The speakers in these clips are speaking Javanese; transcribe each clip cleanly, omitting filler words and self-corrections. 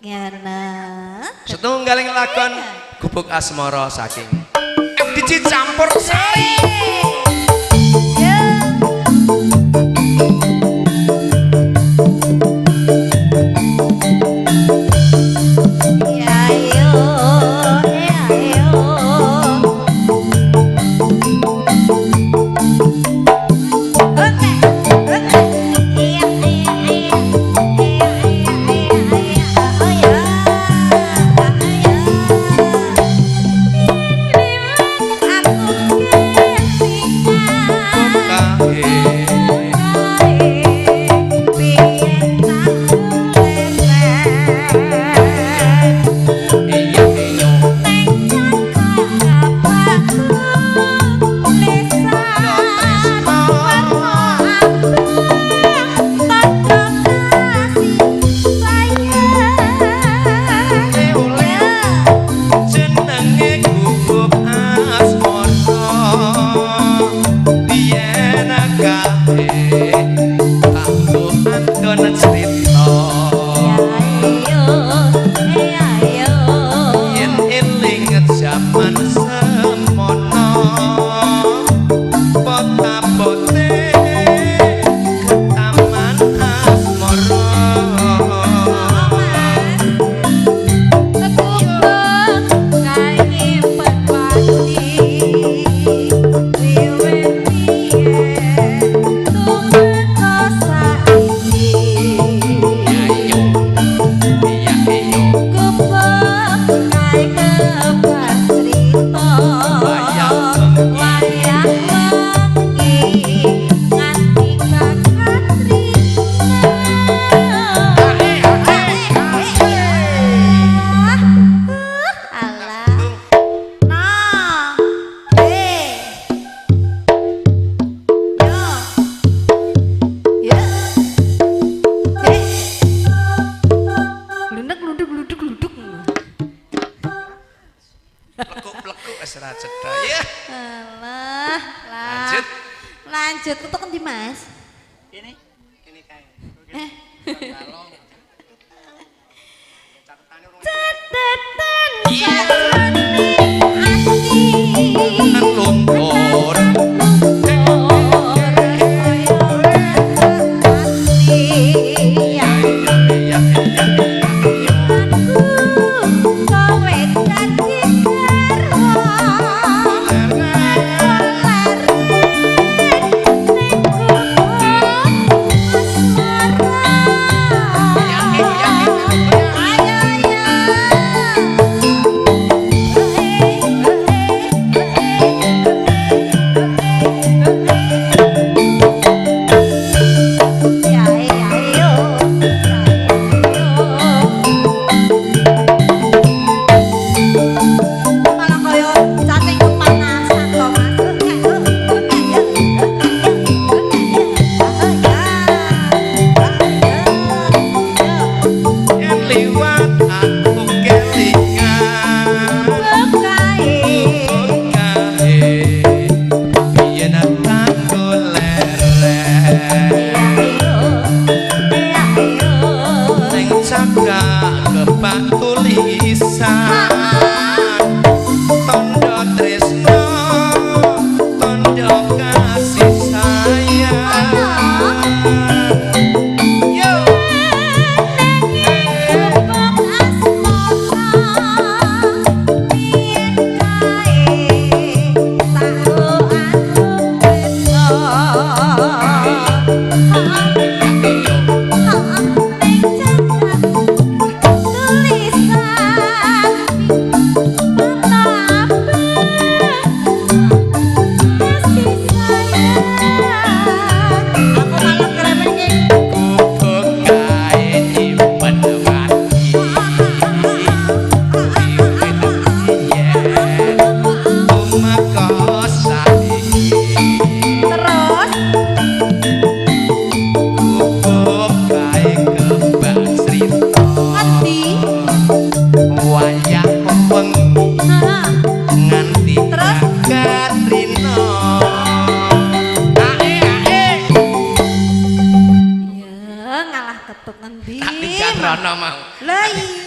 Ngana. Setunggaling lakon Gubuk Asmara saking Diji Campur Sari. Lanjut, itu kan di Mas. Ini kayak. Catatan luntur. Tulisan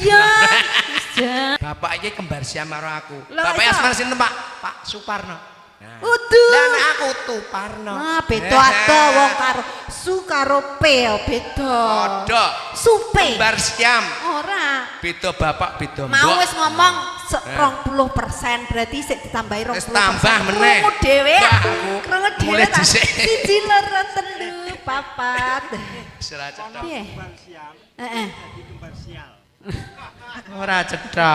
iya. Bapak iki kembar siam karo aku. Lah, Bapak iya. asmane sinten, Pak? Pak Suparno. Nah. Uduh. Lah nek aku Tuparno. Nah, beda ado wong karo su karo pe beda. Padha. Supe. Kembar siam. Ora. Beda bapak, beda mbok. Mau wis ngomong 20% berarti sik ditambahi 20%. Wis tambah meneh. Krungu dhewe. Mbah, aku Krungu dhewe mulai ta. dhisik. 1 loro telu papat. Ora cetha. Piye? Kembar siam, Heeh. jadi kembar sial. Ora cetha.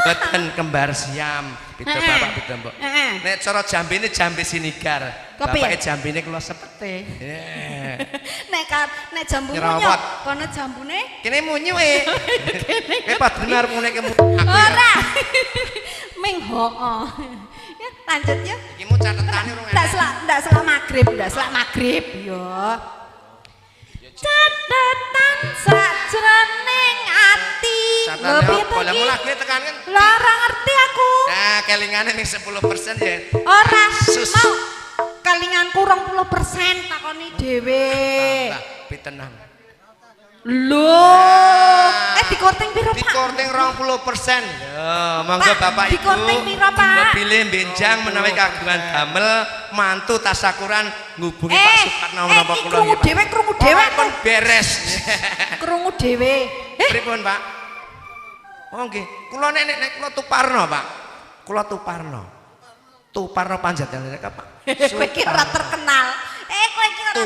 Boten kembar siam. Beda bapak, beda mbok. Heeh. Nek cara jambene jambe sinigar. Kok piye? Bapake jambene kula sepete. Nek jambune Nyerobot. kono jambune Kene munyu e. Pak benar mune ke aku. ora. Ming hoo. Ya, lanjut ya. Iki mu catetane urung Ndak selak magrib ya. Catatan sajroning ati. Lho piye to Lah iki? mulane tekan kan. Lah ora ngerti aku. Nah, kelingane ning 10% ya. Ora Sus. mau kalinganku 20% takoni dhewe. Tambah pitenang. Lho, dikorting piro, Pak? Dikorting 20%. Ya, monggo Pak, Bapak Ibu. dikorting piro, Pak? Mobilnya benjang menawi kagungan damel mantu tasakuran ngubungi Pak Suparno menapa kula. krungu dhewe pun beres. krungu dhewe. Pripun, Pak? Oh nggih, kula nek kula Tuparno, Pak. Kula Tuparno. Tuparno Panjatan nek Pak. Kowe iki ora terkenal. Kowe iki ora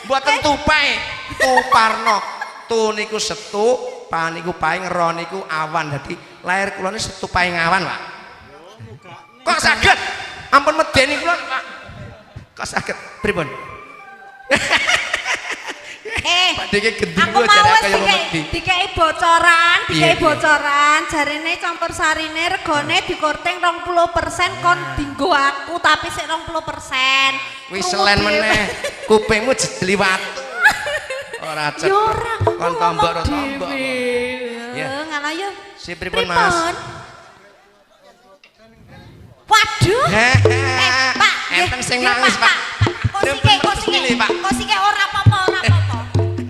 Mboten tupae. Tuparno. Tu niku setu, pa niku paing, ro niku awan. Dadi lahir kula niku setu paing awan, Pak. Kok saged? Ampun medeni kula, Pak. Kok saged? Pripun? Pak Diki gendeng aku kok jare mau kaya wedi. dikei bocoran, Piye, piye? jarine campur sarine regane dikorting 20% kon dinggo aku tapi sik 20%. Wis selen meneh. Kupingmu jejeli watu. Ora cek. Ya ora. Kon tombok ro tombok. Ya, ngalah ya. Si pripun, Mas? Waduh. Pak, enten sing nggih, nangis, Pak. Kosike ora apa-apa.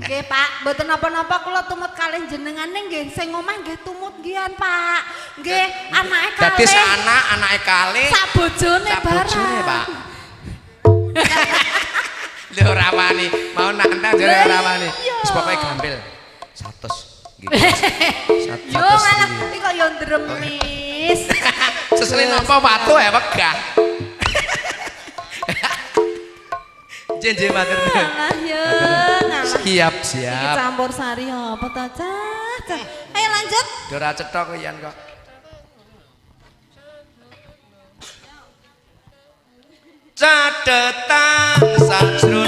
Nggih, Pak, mboten napa-napa kula tumut kalih jenengane nggih sing omah nggih tumut nggih, Pak. Nggih, anake kalih. Dadi sanak anake kalih. Sak bojone barang. Pak. Lho ora wani, mau nantang jare ora wani. Wis pokoke gampil. 100 nggih. 100. Yo malah iki kok yo ndremis. Sesele napa watu ya wegah. Jenje matur. Ngalah yo, ngalah. Siap, Iki siap. campur sari apa ta, Cah? Ayo lanjut. Ora cetok kok yen kok. Catetan sajro